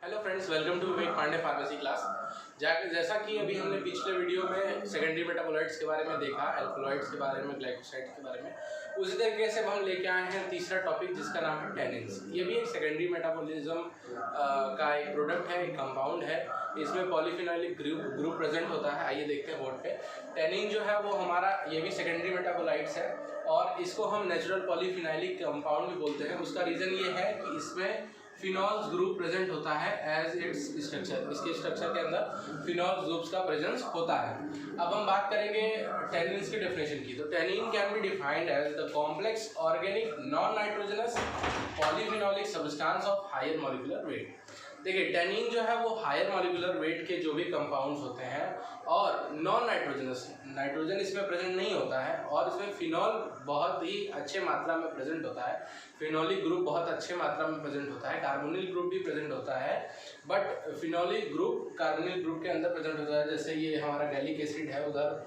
Hello friends, welcome to Vivek Pandey pharmacy class. जैसा कि अभी हमने पिछले वीडियो में सेकेंडरी मेटाबोलाइट्स के बारे में देखा, अल्कोलॉइड्स के बारे में, ग्लाइकोसाइड्स के बारे में, उसी तरीके से हम लेके आए हैं तीसरा टॉपिक जिसका नाम है टेनिन्स। ये भी एक सेकेंडरी मेटाबॉलिज्म का एक प्रोडक्ट है, एक कंपाउंड है। इसमें पॉलीफिनोलिक ग्रुप प्रेजेंट होता है। आइए देखते हैं बोर्ड पे। टेनिन जो है वो हमारा ये भी सेकेंडरी मेटाबोलाइट्स है और इसको हम नेचुरल पॉलीफिनोलिक कंपाउंड भी बोलते हैं। उसका रीज़न ये है कि इसमें फिनॉल्स ग्रुप प्रेजेंट होता है एज इट्स स्ट्रक्चर। इसके स्ट्रक्चर के अंदर फिनॉल्स ग्रुप्स का प्रेजेंस होता है। अब हम बात करेंगे टेनिन्स की डेफिनेशन की। तो tannin can be defined as the complex organic non nitrogenous polyphenolic substance of higher molecular weight. देखिए, टेनिन जो है वो हायर मॉलिक्यूलर वेट के जो भी कंपाउंड्स होते हैं और नॉन नाइट्रोजनस, नाइट्रोजन इसमें प्रेजेंट नहीं होता है और इसमें फिनॉल बहुत ही अच्छे मात्रा में प्रेजेंट होता है। फिनोलिक ग्रुप बहुत अच्छे मात्रा में प्रेजेंट होता है। कार्बोनिल ग्रुप भी प्रेजेंट होता है, but phenolic group carbonyl group के अंदर प्रेजेंट होता है। जैसे ये हमारा गैलिक एसिड है, उधर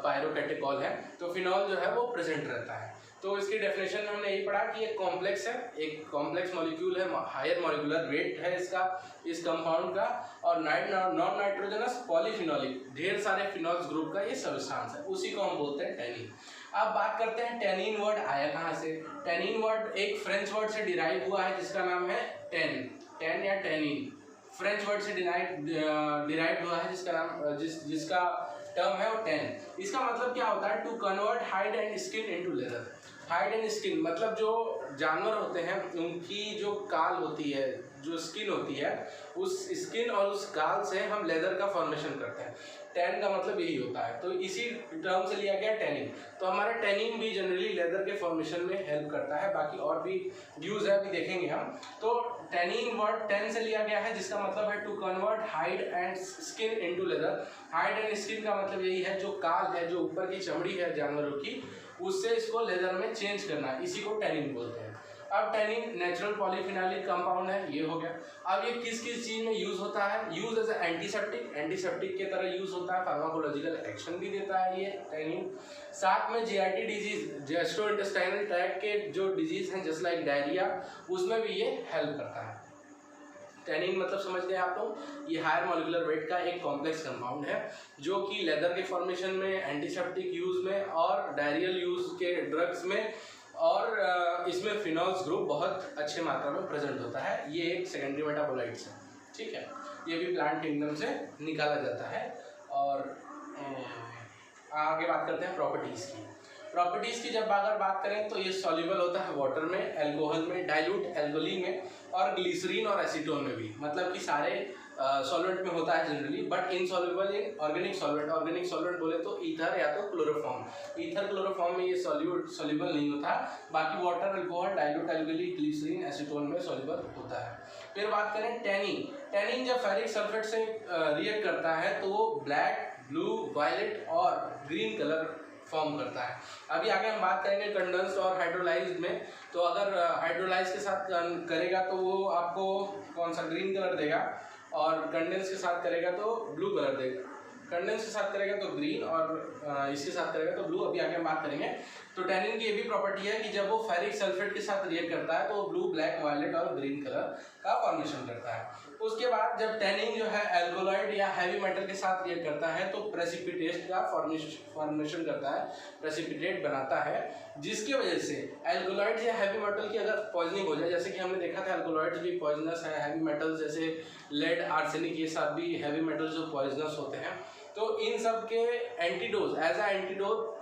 पायरोकैटिकॉल है, तो फिनॉल जो है वो प्रेजेंट रहता है। तो इसकी डेफिनेशन में हमने यही पढ़ा कि एक कॉम्प्लेक्स है, एक कॉम्प्लेक्स मॉलिक्यूल है, हायर मॉलिक्यूलर वेट है इसका, इस कंपाउंड का, और नॉन नाइट्रोजनस पॉलीफिनोलिक ढेर सारे फिनॉल्स ग्रुप का ये सब्सटेंस है, उसी को हम बोलते हैं टेनिन। अब बात करते हैं टेनिन वर्ड आया कहाँ से। टेनिन वर्ड एक फ्रेंच वर्ड से डिराइव हुआ है जिसका नाम है टेन या टेनिन। फ्रेंच वर्ड से डिराइव हुआ है जिसका नाम जिसका टर्म है वो टेन। इसका मतलब क्या होता है? To convert hide and skin into leather. Hide and skin मतलब जो जानवर होते हैं उनकी जो काल होती है, जो स्किन होती है, उस स्किन और उस काल से हम लेदर का फॉर्मेशन करते हैं। टैन का मतलब यही होता है, तो इसी टर्म से लिया गया टेनिन। तो हमारा टेनिन भी जनरली लेदर के फॉर्मेशन में हेल्प करता है। बाकी और भी यूज है, अभी देखेंगे हम। तो टेनिन वर्ड टेन से लिया गया है जिसका मतलब है to convert hide and skin into leather. Hide and skin का मतलब यही है, जो काल है, जो ऊपर की चमड़ी है जानवरों की, उससे इसको लेदर में चेंज करना है, इसी को टेनिन बोलते हैं। अब टेनिन नेचुरल पॉलीफिनोलिक कंपाउंड है, ये हो गया। अब ये किस किस चीज़ में यूज होता है? यूज एज एंटीसेप्टिक, एंटीसेप्टिक के तरह यूज होता है। फार्माकोलॉजिकल एक्शन भी देता है ये टेनिन। साथ में जीआईटी डिजीज, गैस्ट्रोइंटेस्टाइनल ट्रैक्ट के जो डिजीज हैं जस्ट लाइक डायरिया, उसमें भी ये हेल्प करता है। टेनिन मतलब समझ गए आप लोग, ये हायर मॉलिक्यूलर वेट का एक कॉम्प्लेक्स कंपाउंड है जो कि लेदर के फॉर्मेशन में, एंटीसेप्टिक यूज में और डायरियल यूज के ड्रग्स में, और इसमें फिनॉल्स ग्रुप बहुत अच्छे मात्रा में प्रेजेंट होता है। ये एक सेकेंडरी मेटाबोलाइट्स है, ठीक है। ये भी प्लांट किंगडम से निकाला जाता है। और आगे बात करते हैं प्रॉपर्टीज़ की। प्रॉपर्टीज़ की जब अगर बात करें तो ये सॉल्युबल होता है वाटर में, अल्कोहल में, डाइल्यूट एल्कोहली में, और ग्लिसरीन और एसीटोन में भी। मतलब कि सारे सॉल्वेंट में होता है generally, but insoluble in organic solvent. Organic solvent बोले तो ईथर या तो क्लोरोफॉर्म। ईथर क्लोरोफॉर्म में ये सॉल्युबल नहीं होता, बाकी water, alcohol, dilute alcohol, glycerine, acetone में सॉल्युबल होता है। फिर बात करें टेनिन। टेनिन जब फेरिक सल्फेट से रिएक्ट करता है तो वो ब्लैक, ब्लू, वायलेट और ग्रीन कलर फॉर्म करता है। अभी आगे हम बात करेंगे कंडेंस्ड और हाइड्रोलाइज्ड में। तो अगर हाइड्रोलाइज के साथ करेगा तो वो आपको कौन सा ग्रीन कलर देगा, और कंडेंस के साथ करेगा तो ब्लू कलर देगा। कंडेंस के साथ करेगा तो ग्रीन और इसके साथ करेगा तो ब्लू। अभी आगे हम बात करेंगे। तो टेनिन की ये भी प्रॉपर्टी है कि जब वो फेरिक सल्फेट के साथ रिएक्ट करता है तो वो ब्लू, ब्लैक, वायलेट और ग्रीन कलर का फॉर्मेशन करता है। उसके बाद जब टेनिन जो है एल्कोलॉइड या हैवी मेटल के साथ रिएक्ट करता है तो प्रेसिपिटेट का फॉर्मेशन करता है, प्रेसिपिटेट बनाता है, जिसकी वजह से एल्कोलॉइड या हैवी मेटल की अगर पॉइजनिंग हो जाए, जैसे कि हमने देखा था एल्कोलॉइड्स भी पॉइजनस है, हैवी मेटल्स जैसे लेड, आर्सेनिक, ये सब भी हैवी मेटल्स जो पॉइजनस होते हैं। तो इन सब के antidotes, as a antidote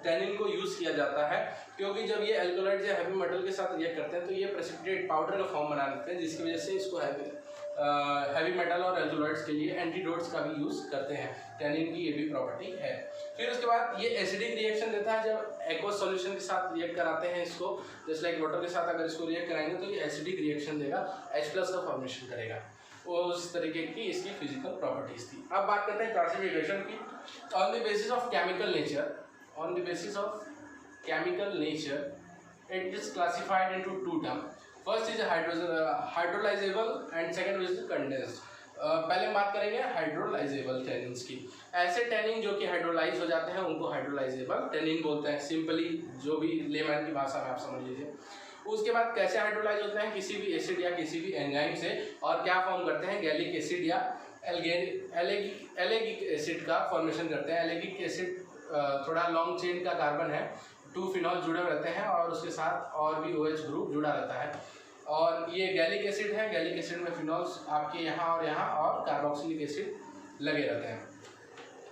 tannin को यूज़ किया जाता है, क्योंकि जब ये एल्कोलाइड्स या हैवी मेटल के साथ रिएक्ट करते हैं तो ये प्रेसिपिटेट पाउडर का फॉर्म बना लेते हैं, जिसकी वजह से इसको हैवी मेटल और एल्कोलाइड्स के लिए एंटीडोट्स का भी यूज़ करते हैं। टेनिन की ये भी प्रॉपर्टी है। फिर उसके बाद ये एसिडिक रिएक्शन देता है जब एक्वस सॉल्यूशन के साथ रिएक्ट कराते हैं इसको, जैसे लाइक वाटर के साथ अगर इसको रिएक्ट कराएंगे तो ये एसिडिक रिएक्शन देगा, H+ का फॉर्मेशन करेगा। वो उस तरीके की इसकी फिजिकल प्रॉपर्टीज थी। अब बात करते हैं क्लासिफिकेशन की। On the basis of chemical nature, on the basis of chemical nature, it is classified into two terms. First is hydrolyzable and second is condensed. पहले हम बात करेंगे हाइड्रोलाइजेबल टेनिन्स की। ऐसे टेनिन जो कि हाइड्रोलाइज हो जाते हैं उनको हाइड्रोलाइजेबल टेनिन बोलते हैं, सिंपली जो भी लेमैन की भाषा में आप समझ लीजिए। उसके बाद कैसे हाइड्रोलाइज होते हैं किसी भी एसिड या किसी भी एंजाइम से, और क्या फॉर्म करते हैं, गैलिक एसिड या एलेगिक एसिड का फॉर्मेशन करते हैं। एलेगिक एसिड थोड़ा लॉन्ग चेन का कार्बन है, 2 फिनॉल जुड़े रहते हैं और उसके साथ और भी OH ग्रुप जुड़ा रहता है। और ये गैलिक एसिड है, गैलिक एसिड में फिनॉल्स आपके यहाँ और कार्बोक्सिलिक एसिड लगे रहते हैं।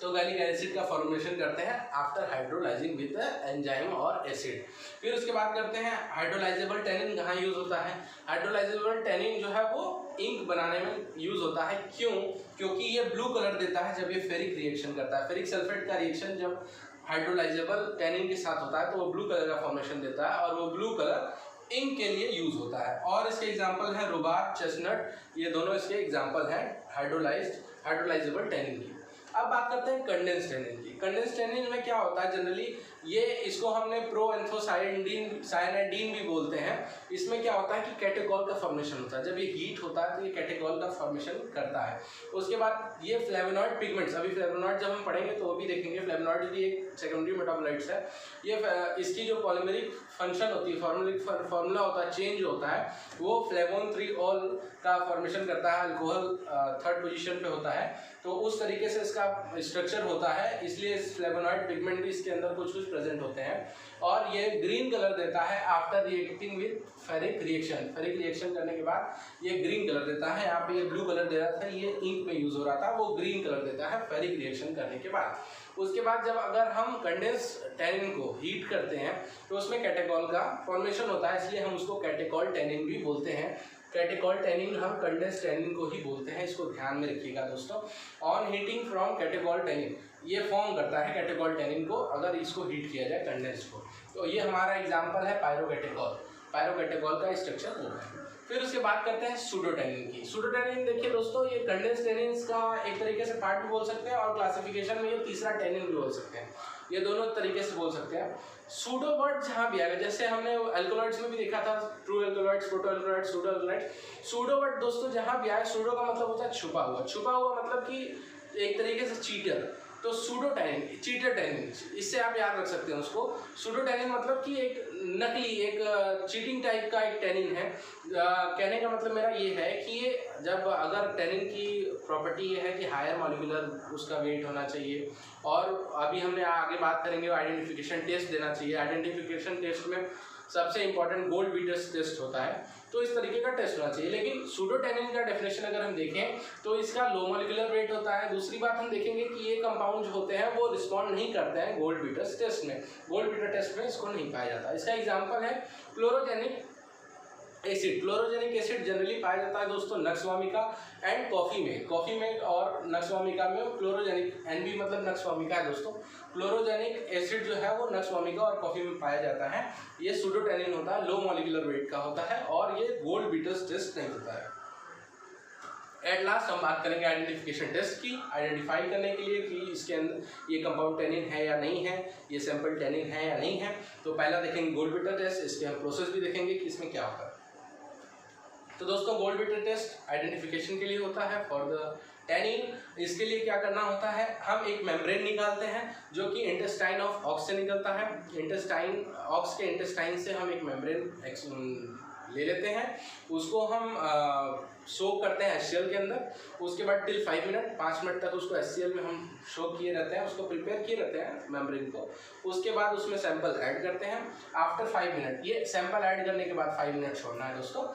तो गैलिक एसिड का फॉर्मेशन करते हैं आफ्टर हाइड्रोलाइजिंग विद एंजाइम और एसिड। फिर उसके बाद करते हैं हाइड्रोलाइजेबल टेनिन कहाँ यूज़ होता है। हाइड्रोलाइजेबल टेनिन जो है वो इंक बनाने में यूज़ होता है। क्यों? क्योंकि ये ब्लू कलर देता है जब ये फेरिक रिएक्शन करता है। फेरिक सल्फेट का रिएक्शन जब हाइड्रोलाइजेबल टेनिन के साथ होता है तो वो ब्लू कलर का फॉर्मेशन देता है, और वो ब्लू कलर इंक के लिए यूज होता है। और इसके एग्जांपल है रुबाब, चेस्टनट, ये दोनों इसके एग्जांपल हैं हाइड्रोलाइजेबल टेनिन की। अब बात करते हैं कंडेंस टेनिन की। कंडेंस टेनिन में क्या होता है, जनरली ये इसको हमने साइनाइडीन भी बोलते हैं। इसमें क्या होता है कि कैटेकॉल का फॉर्मेशन होता है। जब ये हीट होता है तो ये कैटेकॉल का फॉर्मेशन करता है। उसके बाद ये फ्लेवोनॉइड पिगमेंट्स, अभी फ्लेवोनॉइड जब हम पढ़ेंगे तो वो भी देखेंगे। फ्लेवोनॉइड भी एक सेकेंडरी मेटाबोलाइट्स है। ये इसकी जो पॉलीमेरिक फंक्शन होती है, फार्मूला होता है, चेंज होता है, वो फ्लेवोन 3-ऑल का फॉर्मेशन करता है। अल्कोहल 3rd पोजीशन पे होता है, तो उस तरीके से इसका स्ट्रक्चर होता है। इसलिए फ्लेवोनॉइड पिगमेंट भी इसके अंदर कुछ प्रेजेंट होते हैं। और ये ग्रीन कलर देता है after reacting with ferric reaction. Ferric reaction करने के बाद ये ग्रीन कलर देता है। यहाँ पे ये ब्लू कलर दे रहा था, ये इंक में यूज हो रहा था, वो ग्रीन कलर देता है फेरिक रिएक्शन करने के बाद। उसके बाद जब अगर हम कंडेंस टेनिन को हीट करते हैं तो उसमें कैटेकॉल का फॉर्मेशन होता है, इसलिए हम उसको कैटेकॉल टेनिन भी बोलते हैं। कैटेकॉल टेनिन हम कंडेंस टेनिन को ही बोलते हैं, इसको ध्यान में रखिएगा दोस्तों। On heating from catechol tannin, ये फॉर्म करता है कैटेकॉल टेनिन को अगर इसको हीट किया जाए कंडेंस को। तो ये हमारा एग्जांपल है पायरोकैटेकॉल। पायरोकैटेकॉल का स्ट्रक्चर वो है। फिर उसके बाद करते हैं सूडोटेनिन की। सूडोटेनिन देखिए दोस्तों, ये कंडेंस टेनिन का एक तरीके से पार्ट भी बोल सकते हैं, और क्लासिफिकेशन में ये तीसरा टेनिन भी बोल सकते हैं। ये दोनों तरीके से बोल सकते हैं। सूडो वर्ड जहाँ भी आएगा, जैसे हमने अल्कोलॉइड्स में भी देखा था, true alkaloids, proto alkaloids, pseudo alkaloids. Pseudo word दोस्तों जहाँ भी आए, सूडो का मतलब होता है छुपा हुआ। छुपा हुआ मतलब कि एक तरीके से चीटर। तो सूडोटेनिन, चीटर टेनिन, इससे आप याद रख सकते हैं उसको। सूडोटेनिन मतलब कि एक नकली, एक चीटिंग टाइप का एक टेनिन है। कहने का मतलब मेरा ये है कि ये जब अगर टेनिन की प्रॉपर्टी ये है कि हायर मॉलिक्यूलर उसका वेट होना चाहिए, और अभी हमने आगे बात करेंगे आइडेंटिफिकेशन टेस्ट देना चाहिए। आइडेंटिफिकेशन टेस्ट में सबसे इंपॉर्टेंट गोल्ड बीटर्स टेस्ट होता है, तो इस तरीके का टेस्ट होना चाहिए। लेकिन सूडोटेनिन का डेफिनेशन अगर हम देखें तो इसका लो मॉलिक्यूलर वेट होता है। दूसरी बात हम देखेंगे कि ये कंपाउंड जो होते हैं वो रिस्पॉन्ड नहीं करते हैं गोल्ड बीटर्स टेस्ट में। गोल्ड बीटर टेस्ट में इसको नहीं पाया जाता। इसका एग्जाम्पल है chlorogenic acid. Chlorogenic acid generally पाया जाता है दोस्तों नक्सवामिका एंड कॉफी में और नक्सवामिका में। क्लोरोजेनिक NB मतलब नक्सवामिका है दोस्तों। क्लोरोजेनिक एसिड जो है वो नक्सवामिका और कॉफी में पाया जाता है। ये सूडोटेनिन होता है, लो मॉलिक्यूलर वेट का होता है, और ये गोल्ड बीटर्स टेस्ट नहीं होता है। एट लास्ट हम बात करेंगे आइडेंटिफिकेशन टेस्ट की, आइडेंटिफाई करने के लिए कि इसके अंदर ये कंपाउंड टेनिन है या नहीं है, ये सैंपल टेनिन है या नहीं है। तो पहला देखेंगे गोल्ड बीटर टेस्ट, इसके हम प्रोसेस भी देखेंगे कि इसमें क्या होता है। तो दोस्तों गोल्ड बीटर टेस्ट आइडेंटिफिकेशन के लिए होता है फॉर द टेनिन। इसके लिए क्या करना होता है, हम एक मेम्ब्रेन निकालते हैं जो कि इंटेस्टाइन ऑफ ऑक्स से निकलता है। ऑक्स के इंटेस्टाइन से हम एक मेम्ब्रेन ले लेते हैं, उसको हम सोक करते हैं HCl के अंदर। उसके बाद टिल 5 मिनट तक उसको HCl में हम सोक किए रहते हैं, उसको प्रिपेयर किए रहते हैं मेम्ब्रेन को। उसके बाद उसमें सैंपल ऐड करते हैं आफ्टर 5 मिनट। ये सैंपल ऐड करने के बाद 5 मिनट छोड़ना है दोस्तों।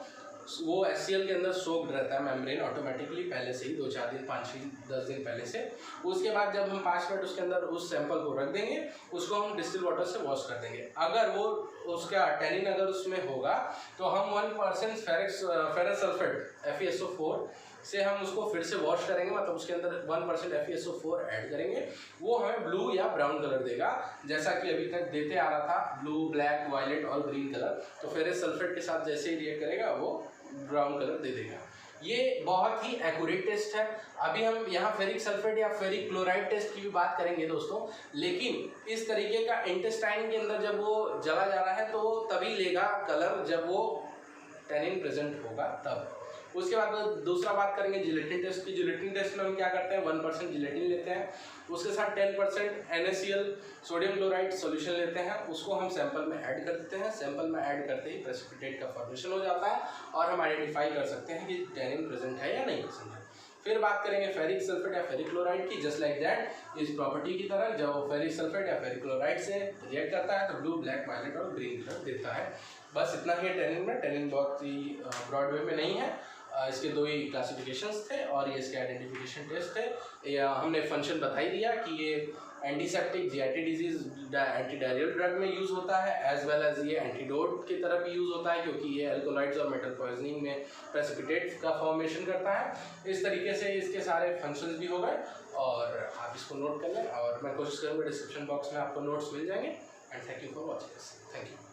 वो HCl के अंदर सोक्ड रहता है मेम्ब्रेन ऑटोमेटिकली पहले से ही, 2-4 दिन, 5-10 दिन पहले से। उसके बाद जब हम 5 मिनट उसके अंदर उस सैंपल को रख देंगे, उसको हम डिस्टिल वाटर से वॉश कर देंगे। अगर वो उसका टेनिन अगर उसमें होगा तो हम 1% फेरस सल्फेट FeSO4 से हम उसको फिर से वॉश करेंगे, मतलब उसके अंदर 1% FeSO4 ऐड करेंगे। वो हमें ब्लू या ब्राउन कलर देगा, जैसा कि अभी तक देते आ रहा था, ब्लू, ब्लैक, वायलेट और ग्रीन कलर। तो फेरस सल्फेट के साथ जैसे ही रिएक्ट करेगा वो ब्राउन कलर दे देगा। ये बहुत ही एक्यूरेट टेस्ट है। अभी हम यहाँ फेरिक सल्फेट या फेरिक क्लोराइड टेस्ट की भी बात करेंगे दोस्तों, लेकिन इस तरीके का इंटेस्टाइन के अंदर जब वो जला जा रहा है तो तभी लेगा कलर जब वो टेनिन प्रेजेंट होगा तब। उसके बाद दूसरा बात करेंगे जिलेटिन टेस्ट की। जिलेटिन टेस्ट में हम क्या करते हैं, 1% जिलेटिन लेते हैं, उसके साथ 10% NaCl सोडियम क्लोराइड सॉल्यूशन लेते हैं, उसको हम सैंपल में ऐड कर देते हैं। सैंपल में ऐड करते ही प्रेसिपिटेट का फॉर्मेशन हो जाता है और हम आइडेंटिफाई कर सकते हैं कि टैनिन प्रेजेंट है या नहीं प्रेजेंट है। फिर बात करेंगे फेरिक सल्फेट या फेरिक क्लोराइड की। जस्ट लाइक दैट इस प्रॉपर्टी की तरह जब फेरिक सल्फेट या फेरिक क्लोराइड से रिएक्ट करता है तो ब्लू, ब्लैक, वायलेट और ग्रीन कलर देता है। बस इतना ही है टैनिन में। टैनिन बहुत ही ब्रॉड वे में नहीं है, इसके दो ही क्लासिफिकेशंस थे और ये इसके आइडेंटिफिकेशन टेस्ट थे। हमने फंक्शन बता ही दिया कि ये antiseptic, GIT disease, anti diarrhoeal drug में यूज़ होता है, एज वेल एज ये एंटीडोट की तरह भी यूज़ होता है क्योंकि ये अल्कोलाइड्स और मेटल पॉइजनिंग में प्रेसिपिटेट का फॉर्मेशन करता है। इस तरीके से इसके सारे फंक्शंस भी हो गए और आप इसको नोट कर लें और मैं कोशिश करूँगा डिस्क्रिप्शन बॉक्स में आपको नोट्स मिल जाएंगे। And thank you for watching this. Thank you.